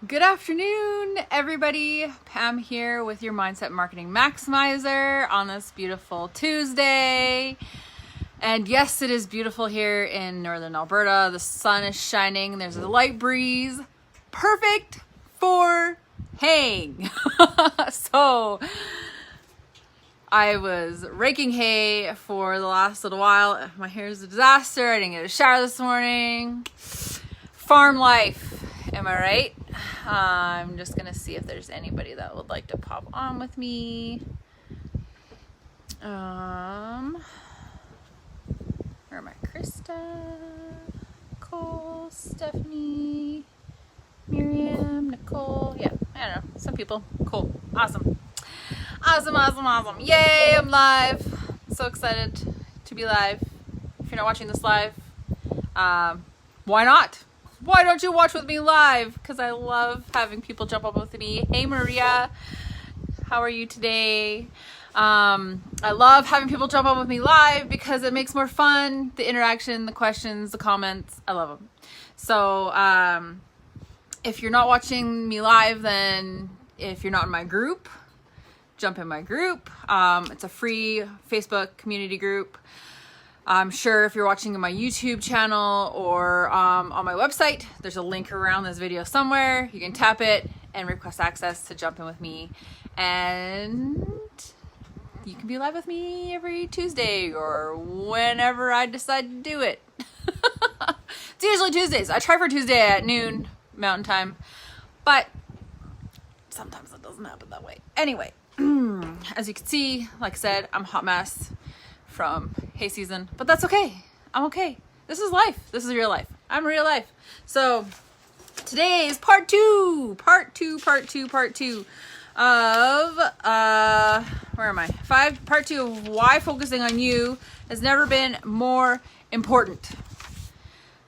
Good afternoon, everybody. Pam here with your Mindset Marketing Maximizer on this beautiful Tuesday. And yes, it is beautiful here in northern Alberta. The sun is shining. There's a light breeze. Perfect for haying. So I was raking hay for the last little while. My hair is a disaster. I didn't get a shower this morning. Farm life, am I right? I'm just gonna see if there's anybody that would like to pop on with me. Where am I? Krista, Nicole, Stephanie, Miriam, Nicole. Yeah, I don't know. Some people. Cool. Awesome. Yay, I'm live. So excited to be live. If you're not watching this live, why not? Why don't you watch with me live? Because I love having people jump up with me. Hey, Maria. How are you today? I love having people jump up with me live because it makes more fun. The interaction, the questions, the comments. I love them. So if you're not watching me live, then if you're not in my group, jump in my group. It's a free Facebook community group. I'm sure if you're watching on my YouTube channel or on my website, there's a link around this video somewhere. You can tap it and request access to jump in with me. And you can be live with me every Tuesday or whenever I decide to do it. It's usually Tuesdays. I try for Tuesday at noon Mountain Time, but sometimes it doesn't happen that way. Anyway, as you can see, like I said, I'm a hot mess from hay season, but that's okay. I'm okay. This is life. This is real life. I'm real life. So today is part two of where am I? Part two of why focusing on you has never been more important.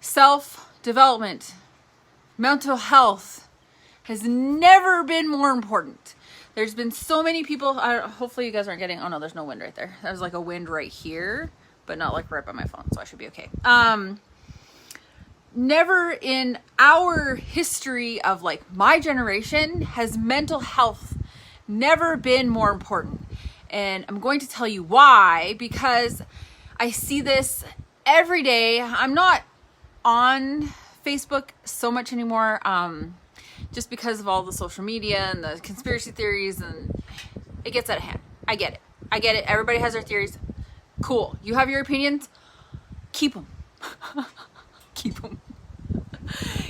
Self-development, mental health has never been more important. There's been so many people, hopefully you guys aren't getting, oh no, there's no wind right there. There's like a wind right here, but not like right by my phone, so I should be okay. Never in our history of like my generation has mental health never been more important. And I'm going to tell you why, because I see this every day. I'm not on Facebook so much anymore. Just because of all the social media and the conspiracy theories, and it gets out of hand. I get it. Everybody has their theories. Cool. You have your opinions. Keep them.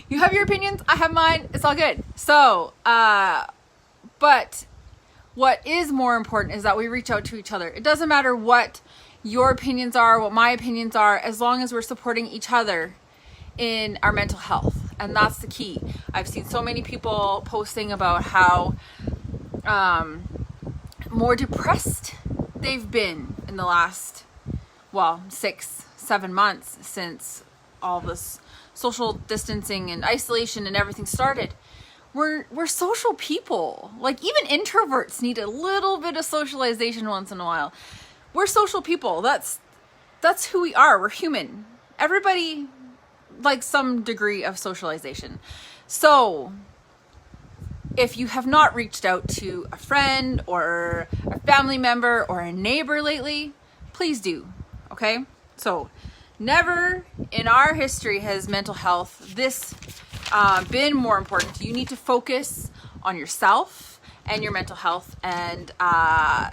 You have your opinions. I have mine. It's all good. So, but what is more important is that we reach out to each other. It doesn't matter what your opinions are, what my opinions are, as long as we're supporting each other in our mental health. And that's the key. I've seen so many people posting about how more depressed they've been in the last, 6-7 months since all this social distancing and isolation and everything started. We're social people. Like even introverts need a little bit of socialization once in a while. We're social people. That's who we are. We're human. Everybody like some degree of socialization. So if you have not reached out to a friend or a family member or a neighbor lately, please do. Okay? So never in our history has mental health been more important. You need to focus on yourself and your mental health. And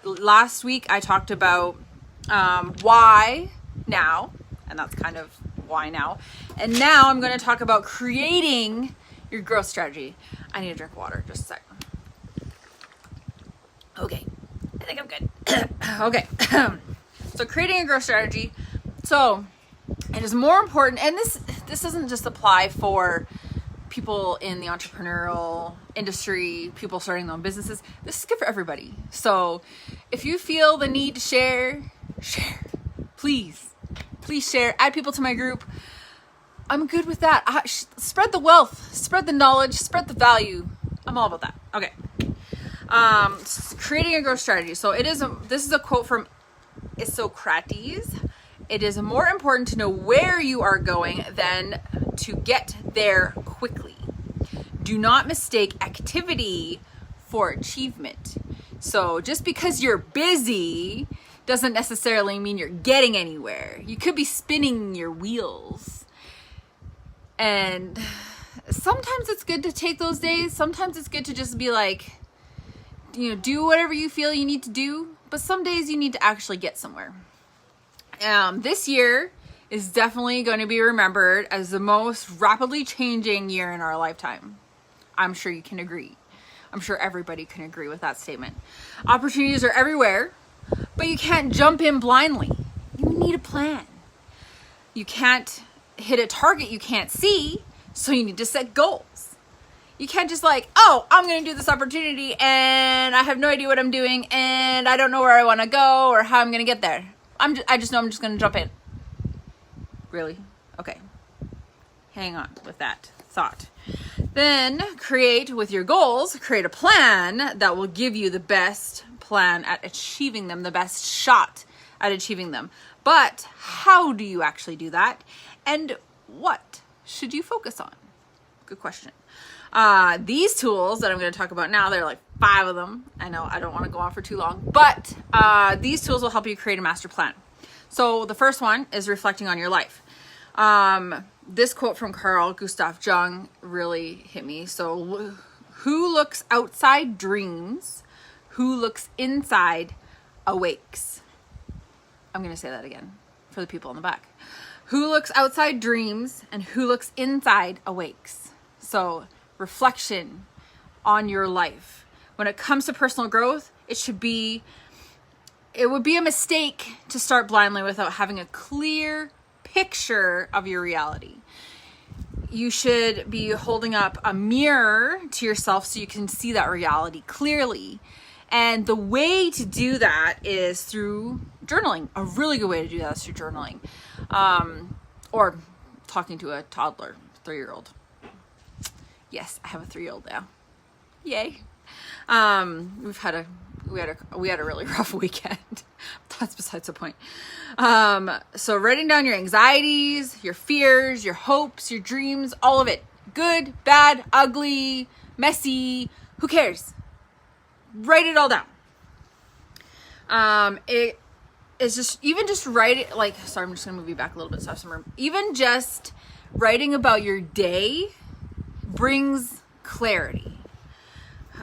last week I talked about why now, and that's kind of why now. And now I'm going to talk about creating your growth strategy. I need to drink water, just a second. Okay, I think I'm good. Okay, so creating a growth strategy. So it is more important, and this doesn't just apply for people in the entrepreneurial industry, people starting their own businesses. This is good for everybody. So if you feel the need to share, please share, add people to my group. I'm good with that. Spread the wealth, spread the knowledge, spread the value. I'm all about that. Okay. Creating a growth strategy. So this is a quote from Isocrates. It is more important to know where you are going than to get there quickly. Do not mistake activity for achievement. So just because you're busy doesn't necessarily mean you're getting anywhere. You could be spinning your wheels. And sometimes it's good to take those days. Sometimes it's good to just be like, do whatever you feel you need to do. But some days you need to actually get somewhere. This year is definitely going to be remembered as the most rapidly changing year in our lifetime. I'm sure you can agree. I'm sure everybody can agree with that statement. Opportunities are everywhere, but you can't jump in blindly. You need a plan. You can't hit a target you can't see, so you need to set goals. You can't just I'm going to do this opportunity and I have no idea what I'm doing and I don't know where I want to go or how I'm going to get there. I just know I'm just going to jump in. Really? Okay. Hang on with that thought. Then create a plan that will give you the best plan at achieving them, the best shot at achieving them. But how do you actually do that? And what should you focus on? Good question. These tools that I'm going to talk about now, there are like 5 of them. I know I don't want to go on for too long, but these tools will help you create a master plan. So the first one is reflecting on your life. This quote from Carl Gustav Jung really hit me. So, who looks outside dreams, who looks inside awakes. I'm going to say that again for the people in the back. Who looks outside dreams and who looks inside awakes. So, reflection on your life. When it comes to personal growth, it would be a mistake to start blindly without having a clear picture of your reality. You should be holding up a mirror to yourself so you can see that reality clearly. And the way to do that is through journaling. A really good way to do that is through journaling. Or talking to a toddler, 3-year-old. Yes, I have a 3-year-old now. Yay. We had a really rough weekend. That's besides the point. So writing down your anxieties, your fears, your hopes, your dreams, all of it. Good, bad, ugly, messy, who cares? Write it all down. It is just write it, sorry, I'm just gonna move you back a little bit so I have some room. Even just writing about your day brings clarity.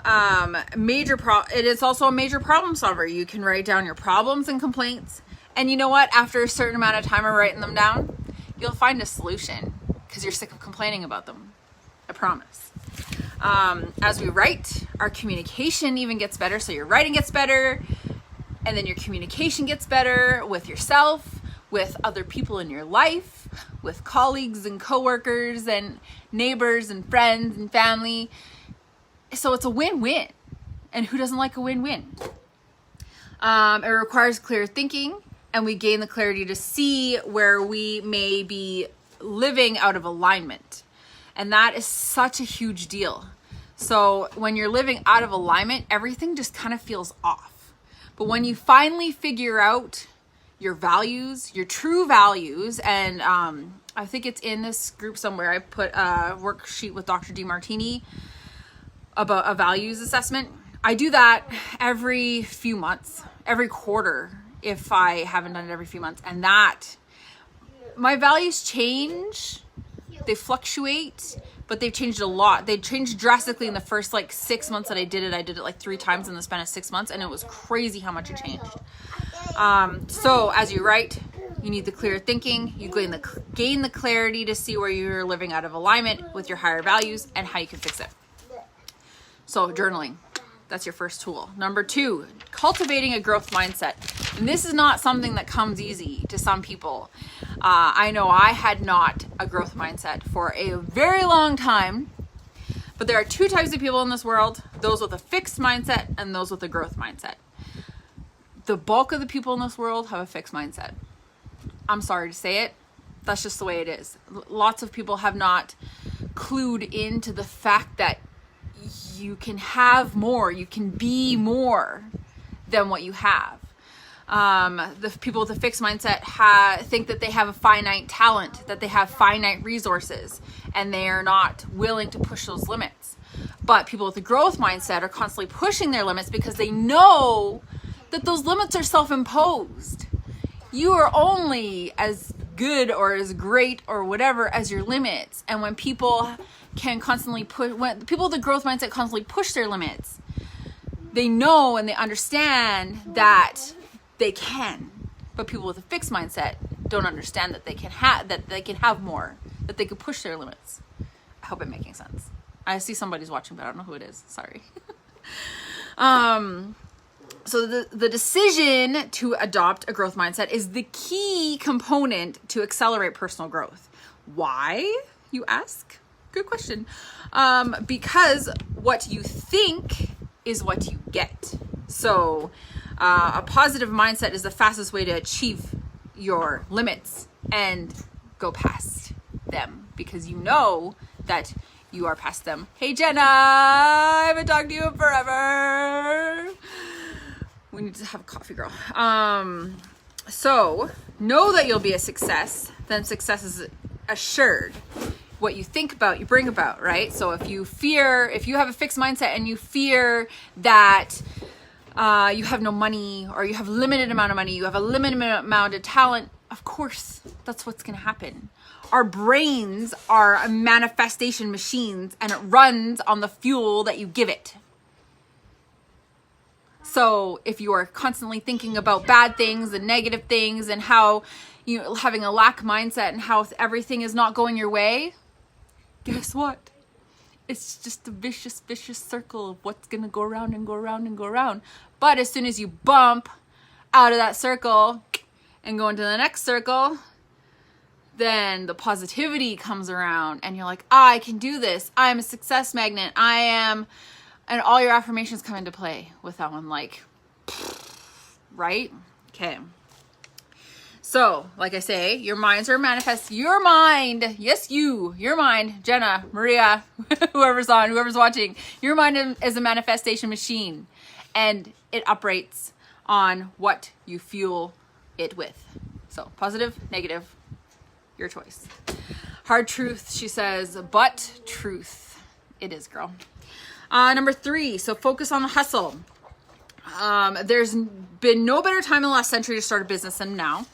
It is also a major problem solver. You can write down your problems and complaints, and you know what? After a certain amount of time of writing them down, you'll find a solution because you're sick of complaining about them. I promise. As we write, our communication even gets better. So your writing gets better, and then your communication gets better with yourself, with other people in your life, with colleagues and coworkers and neighbors and friends and family. So it's a win-win. And who doesn't like a win-win? It requires clear thinking, and we gain the clarity to see where we may be living out of alignment. And that is such a huge deal. So when you're living out of alignment, everything just kind of feels off. But when you finally figure out your values, your true values, and I think it's in this group somewhere, I put a worksheet with Dr. Demartini about a values assessment. I do that every few months, every quarter, if I haven't done it every few months. And that, my values change, they fluctuate, but they've changed a lot. They changed drastically in the first 6 months that I did it. I did it 3 times in the span of 6 months, and it was crazy how much it changed. So as you write, you need the clear thinking, you gain the clarity to see where you're living out of alignment with your higher values and how you can fix it. So journaling, that's your first tool. Number 2, cultivating a growth mindset. And this is not something that comes easy to some people. I know I had not a growth mindset for a very long time, but there are 2 types of people in this world, those with a fixed mindset and those with a growth mindset. The bulk of the people in this world have a fixed mindset. I'm sorry to say it. That's just the way it is. Lots of people have not clued into the fact that you can have more, you can be more than what you have. The people with a fixed mindset think that they have a finite talent, that they have finite resources, and they are not willing to push those limits. But people with a growth mindset are constantly pushing their limits because they know that those limits are self-imposed. You are only as good or as great or whatever as your limits. And when people can constantly when people with a growth mindset constantly push their limits, they know and they understand that they can. But people with a fixed mindset don't understand that they can have more, that they can push their limits. I hope I'm making sense. I see somebody's watching, but I don't know who it is. Sorry. So the decision to adopt a growth mindset is the key component to accelerate personal growth. Why, you ask? Good question. Because what you think is what you get. So a positive mindset is the fastest way to achieve your limits and go past them, because you know that you are past them. Hey, Jenna, I haven't talked to you in forever. We need to have a coffee, girl. So know that you'll be a success. Then success is assured. What you think about, you bring about, right? So if you have a fixed mindset and you fear that you have no money, or you have a limited amount of money, you have a limited amount of talent, of course, that's what's going to happen. Our brains are manifestation machines, and it runs on the fuel that you give it. So if you are constantly thinking about bad things and negative things and how having a lack mindset and how everything is not going your way, guess what? It's just a vicious circle of what's going to go around and go around and go around. But as soon as you bump out of that circle and go into the next circle, then the positivity comes around and you're like, I can do this. I'm a success magnet. I am. And all your affirmations come into play with that one, like, right? Okay. So, like I say, your minds are manifest. Your mind, yes, your mind, Jenna, Maria, whoever's watching, your mind is a manifestation machine, and it operates on what you fuel it with. So, positive, negative, your choice. Hard truth, she says, but truth it is, girl. Number 3, so focus on the hustle. There's been no better time in the last century to start a business than now.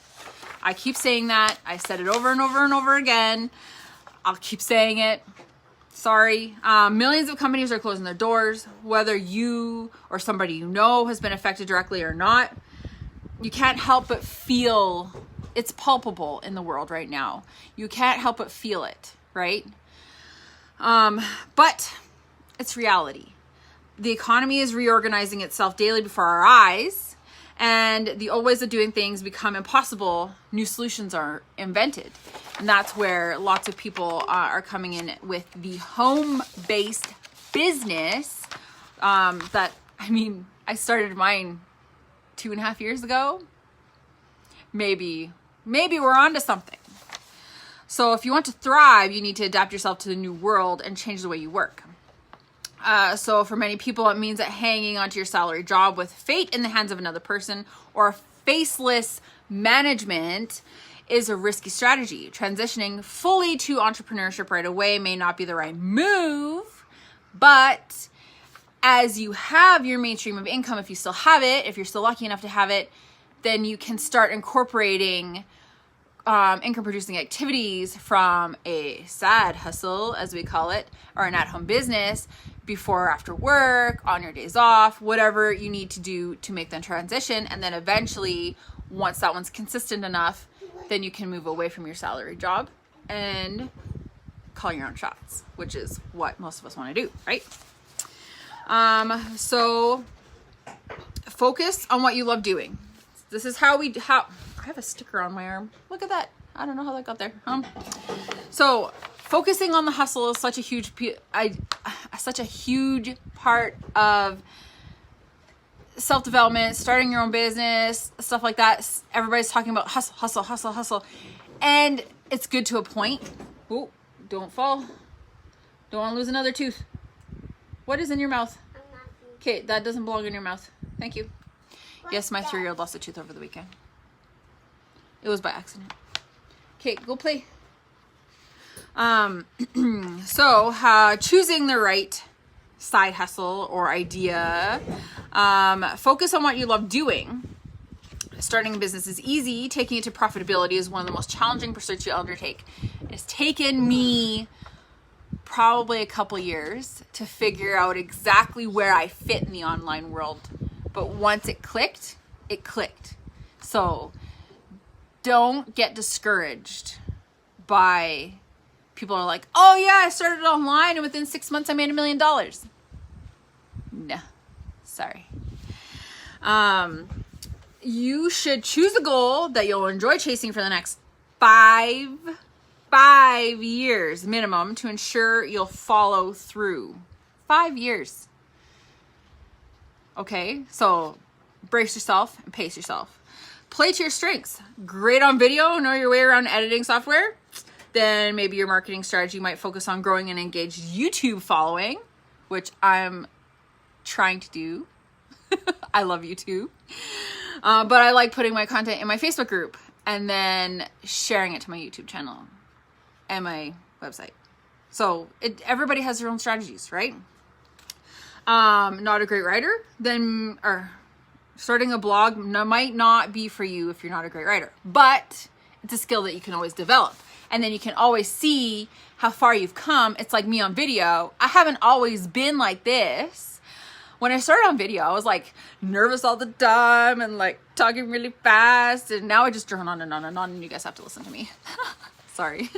I keep saying that. I said it over and over and over again. I'll keep saying it. Sorry. Millions of companies are closing their doors, whether you or somebody you know has been affected directly or not. You can't help but feel it's palpable in the world right now. You can't help but feel it, right? But it's reality. The economy is reorganizing itself daily before our eyes, and the old ways of doing things become impossible. New solutions are invented. And that's where lots of people are coming in with the home-based business I started mine 2.5 years ago. Maybe we're onto something. So if you want to thrive, you need to adapt yourself to the new world and change the way you work. So for many people, it means that hanging onto your salary job with fate in the hands of another person or faceless management is a risky strategy. Transitioning fully to entrepreneurship right away may not be the right move, but as you have your main stream of income, if you still have it, if you're still lucky enough to have it, then you can start incorporating income producing activities from a side hustle, as we call it, or an at-home business before or after work, on your days off, whatever you need to do to make the transition. And then eventually, once that one's consistent enough, then you can move away from your salary job and call your own shots, which is what most of us want to do, right? So focus on what you love doing. This is how I have a sticker on my arm. Look at that. I don't know how that got there. So focusing on the hustle is such a huge part of self-development, starting your own business, stuff like that. Everybody's talking about hustle. And it's good to a point. Oh, don't fall. Don't want to lose another tooth. What is in your mouth? Okay, that doesn't belong in your mouth. Thank you. Yes, my 3-year-old lost a tooth over the weekend. It was by accident. Okay, go play. So choosing the right side hustle or idea. Focus on what you love doing. Starting a business is easy. Taking it to profitability is one of the most challenging pursuits you'll undertake. It's taken me probably a couple years to figure out exactly where I fit in the online world. But once it clicked, it clicked. So don't get discouraged by people who are like, oh yeah, I started online and within 6 months I made $1 million. No, sorry. You should choose a goal that you'll enjoy chasing for the next five years minimum to ensure you'll follow through. 5 years. Okay, so brace yourself and pace yourself. Play to your strengths. Great on video, know your way around editing software. Then maybe your marketing strategy might focus on growing an engaged YouTube following, which I'm trying to do. I love YouTube. But I like putting my content in my Facebook group and then sharing it to my YouTube channel and my website. So everybody has their own strategies, right? Not a great writer, then starting a blog might not be for you if you're not a great writer, but it's a skill that you can always develop. And then you can always see how far you've come. It's like me on video. I haven't always been like this. When I started on video, I was like nervous all the time and like talking really fast. And now I just drone on and on and on, and you guys have to listen to me. Sorry.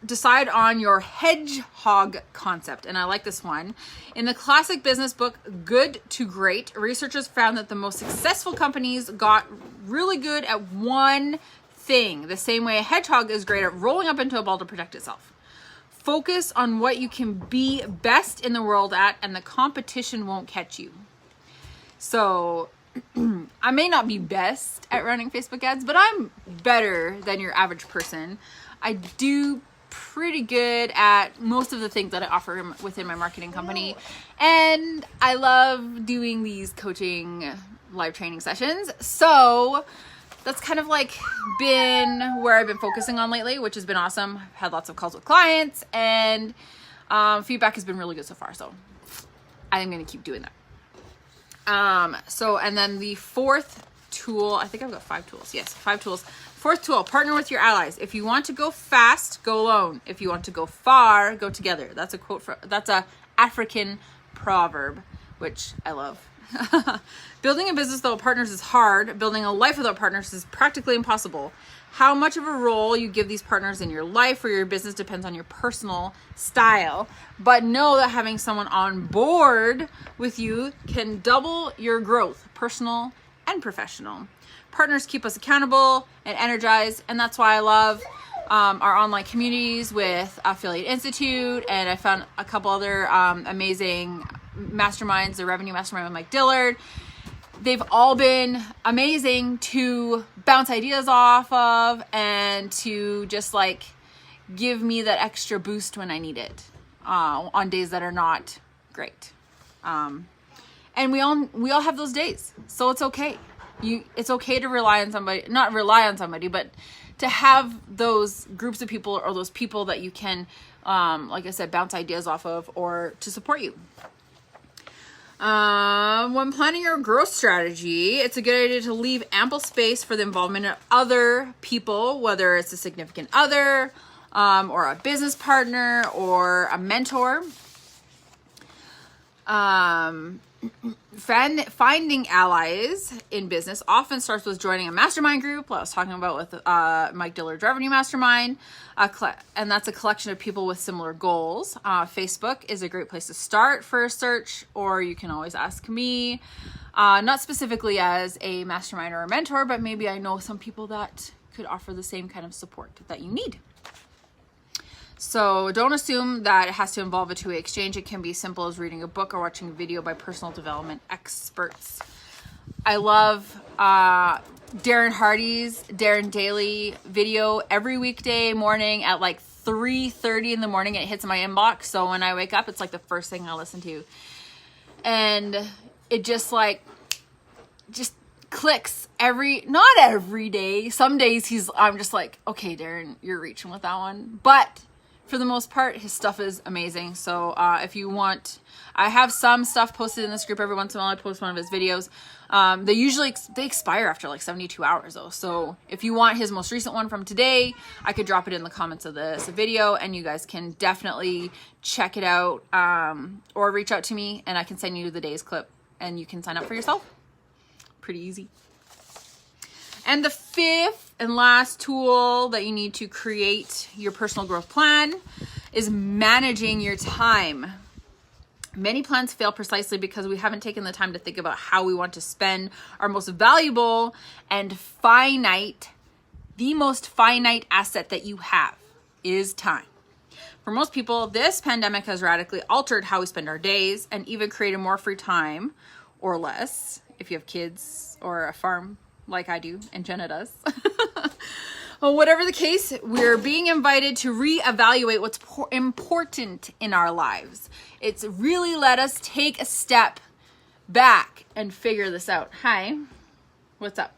Decide on your hedgehog concept. And I like this one. In the classic business book, Good to Great, researchers found that the most successful companies got really good at one thing, the same way a hedgehog is great at rolling up into a ball to protect itself. Focus on what you can be best in the world at, and the competition won't catch you. So I may not be best at running Facebook ads, but I'm better than your average person. I do pretty good at most of the things that I offer within my marketing company. And I love doing these coaching live training sessions. So that's kind of like been where I've been focusing on lately, which has been awesome. I've had lots of calls with clients, and feedback has been really good so far. So I'm going to keep doing that. And then the fourth tool, I think I've got 5 tools. Yes, 5 tools. Fourth tool, partner with your allies. If you want to go fast, go alone. If you want to go far, go together. That's a African proverb, which I love. Building a business without partners is hard. Building a life without partners is practically impossible. How much of a role you give these partners in your life or your business depends on your personal style. But know that having someone on board with you can double your growth, personal and professional. Partners keep us accountable and energized, and that's why I love our online communities with Affiliate Institute, and I found a couple other amazing masterminds, the Revenue Mastermind with Mike Dillard. They've all been amazing to bounce ideas off of and to just like give me that extra boost when I need it on days that are not great. And we all have those days, so it's okay. It's okay to not rely on somebody, but to have those groups of people or those people that you can, like I said, bounce ideas off of or to support you. When planning your growth strategy, it's a good idea to leave ample space for the involvement of other people, whether it's a significant other, or a business partner or a mentor. Finding allies in business often starts with joining a mastermind group. I was talking about with Mike Dillard's Revenue Mastermind, and that's a collection of people with similar goals. Facebook is a great place to start for a search, or you can always ask me, not specifically as a mastermind or a mentor, but maybe I know some people that could offer the same kind of support that you need. So don't assume that it has to involve a two-way exchange. It can be as simple as reading a book or watching a video by personal development experts. I love Darren Hardy's Darren Daily video every weekday morning at like 3:30 in the morning. It hits my inbox. So when I wake up, it's like the first thing I listen to. And it just clicks not every day. Some days I'm just like, okay, Darren, you're reaching with that one. But for the most part, his stuff is amazing. So if you want, I have some stuff posted in this group every once in a while. I post one of his videos. They expire after like 72 hours though. So if you want his most recent one from today, I could drop it in the comments of this video and you guys can definitely check it out, or reach out to me and I can send you the day's clip and you can sign up for yourself. Pretty easy. And the fifth and last tool that you need to create your personal growth plan is managing your time. Many plans fail precisely because we haven't taken the time to think about how we want to spend our most valuable and the most finite asset that you have is time. For most people, this pandemic has radically altered how we spend our days and even created more free time or less if you have kids or a farm like I do and Jenna does. Well, whatever the case, we're being invited to reevaluate what's important in our lives. It's really let us take a step back and figure this out. Hi, what's up?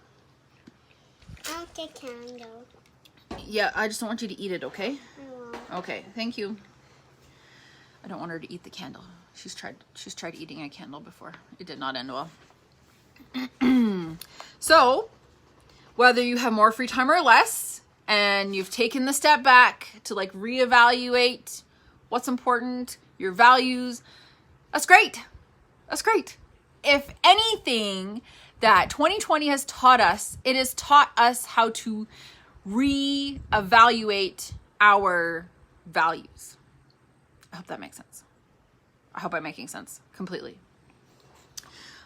I want the candle. Yeah, I just don't want you to eat it, okay? I won't. Okay, thank you. I don't want her to eat the candle. She's tried eating a candle before. It did not end well. So, whether you have more free time or less, and you've taken the step back to like reevaluate what's important, your values, that's great. That's great. If anything that 2020 has taught us, it has taught us how to reevaluate our values. I hope that makes sense. I hope I'm making sense completely.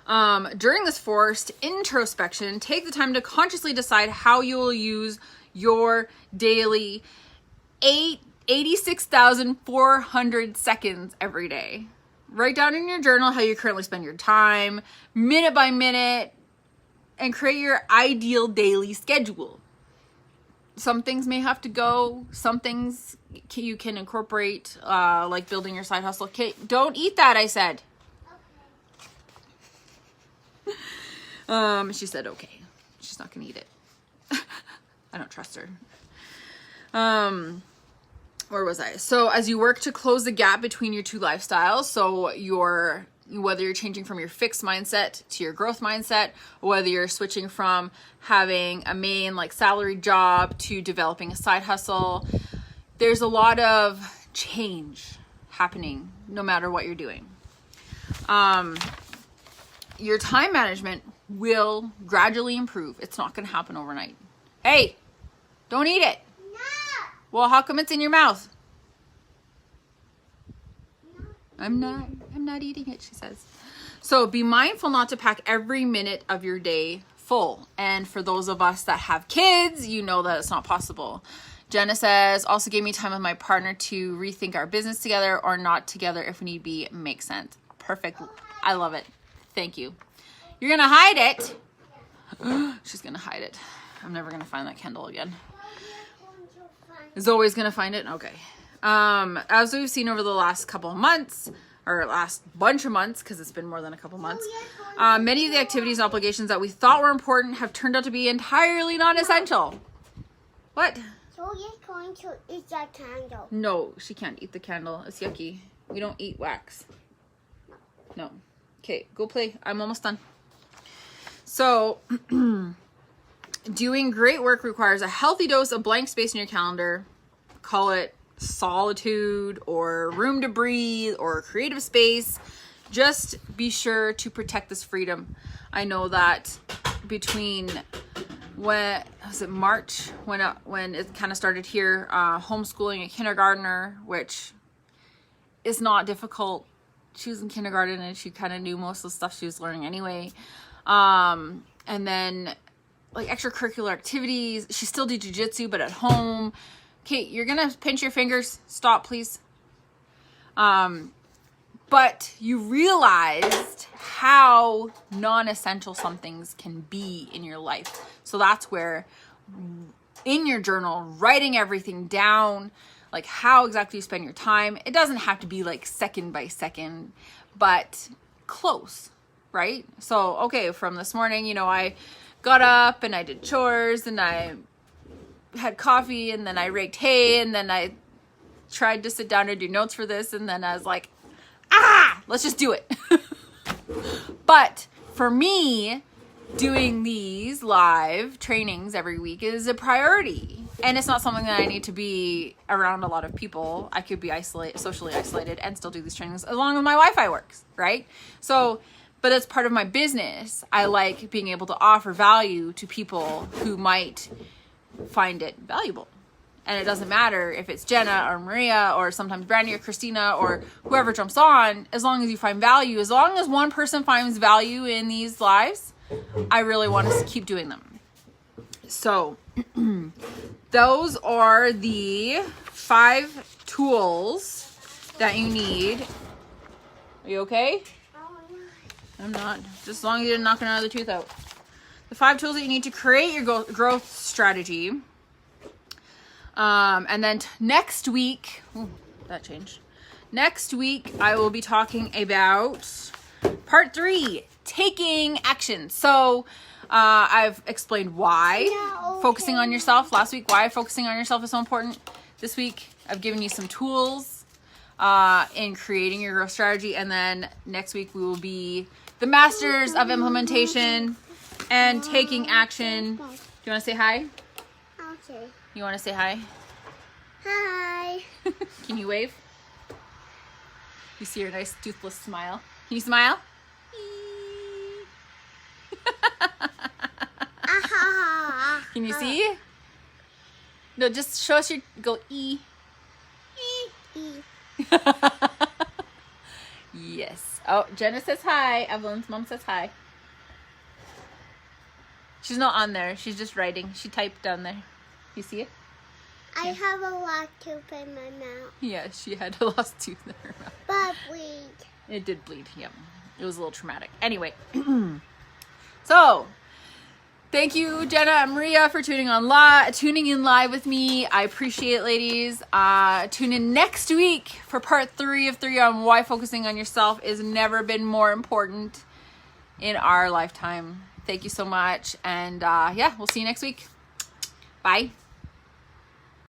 During this forced introspection, take the time to consciously decide how you will use your daily 86,400 seconds every day. Write down in your journal how you currently spend your time, minute by minute, and create your ideal daily schedule. Some things may have to go, some things you can incorporate, like building your side hustle. Okay, don't eat that, I said. She said, okay, she's not going to eat it. I don't trust her. Where was I? So as you work to close the gap between your two lifestyles, so whether you're changing from your fixed mindset to your growth mindset, or whether you're switching from having a main like salary job to developing a side hustle, there's a lot of change happening no matter what you're doing. Your time management will gradually improve. It's not going to happen overnight. Hey, don't eat it. No. Well, how come it's in your mouth? No. I'm not eating it, she says. So be mindful not to pack every minute of your day full. And for those of us that have kids, you know that it's not possible. Jenna says, also gave me time with my partner to rethink our business together or not together if need be. Makes sense. Perfect. I love it. Thank you. You're going to hide it. She's going to hide it. I'm never going to find that candle again. Is always going to find it? Okay. As we've seen over the last couple of months, or last bunch of months, because it's been more than a couple months, many of the activities and obligations that we thought were important have turned out to be entirely non-essential. What? So you're going to eat that candle. No, she can't eat the candle. It's yucky. We don't eat wax. No. Okay, go play. I'm almost done. So, doing great work requires a healthy dose of blank space in your calendar. Call it solitude or room to breathe or creative space. Just be sure to protect this freedom. I know that between March when it kind of started here, homeschooling a kindergartner, which is not difficult. She was in kindergarten and she kind of knew most of the stuff she was learning anyway. And then like extracurricular activities. She still did jujitsu, but at home. Kate, you're going to pinch your fingers. Stop, please. But you realized how non-essential some things can be in your life. So that's where in your journal, writing everything down, like how exactly you spend your time. It doesn't have to be like second by second, but close. right? So, okay, from this morning, you know, I got up and I did chores and I had coffee and then I raked hay and then I tried to sit down and do notes for this and then I was like, let's just do it. But for me, doing these live trainings every week is a priority. And it's not something that I need to be around a lot of people. I could be socially isolated and still do these trainings as long as my Wi-Fi works, right? So, but it's part of my business. I like being able to offer value to people who might find it valuable. And it doesn't matter if it's Jenna or Maria or sometimes Brandy or Christina or whoever jumps on, as long as you find value, as long as one person finds value in these lives, I really want to keep doing them. So those are the 5 tools that you need. Are you okay? I'm not. Just as long as you didn't knock another tooth out. The 5 tools that you need to create your growth strategy. And then next week, that changed. Next week, I will be talking about part 3, taking action. So, I've explained why focusing on yourself last week, why focusing on yourself is so important. This week, I've given you some tools, in creating your growth strategy. And then next week, we will be the masters of implementation and taking action. Do you want to say hi? Okay. You want to say hi? Hi. Can you wave? You see your nice toothless smile. Can you smile? Can you see? No, just show us your, go E. Yes. Oh, Jenna says hi. Evelyn's mom says hi. She's not on there. She's just writing. She typed down there. You see it? I have a lot tooth in my mouth. Yeah, she had a lost tooth in her mouth. But bleed. It did bleed, yeah. It was a little traumatic. Anyway, so thank you, Jenna and Maria, for tuning in live with me. I appreciate it, ladies. Tune in next week for part 3 of 3 on why focusing on yourself has never been more important in our lifetime. Thank you so much. And yeah, we'll see you next week. Bye.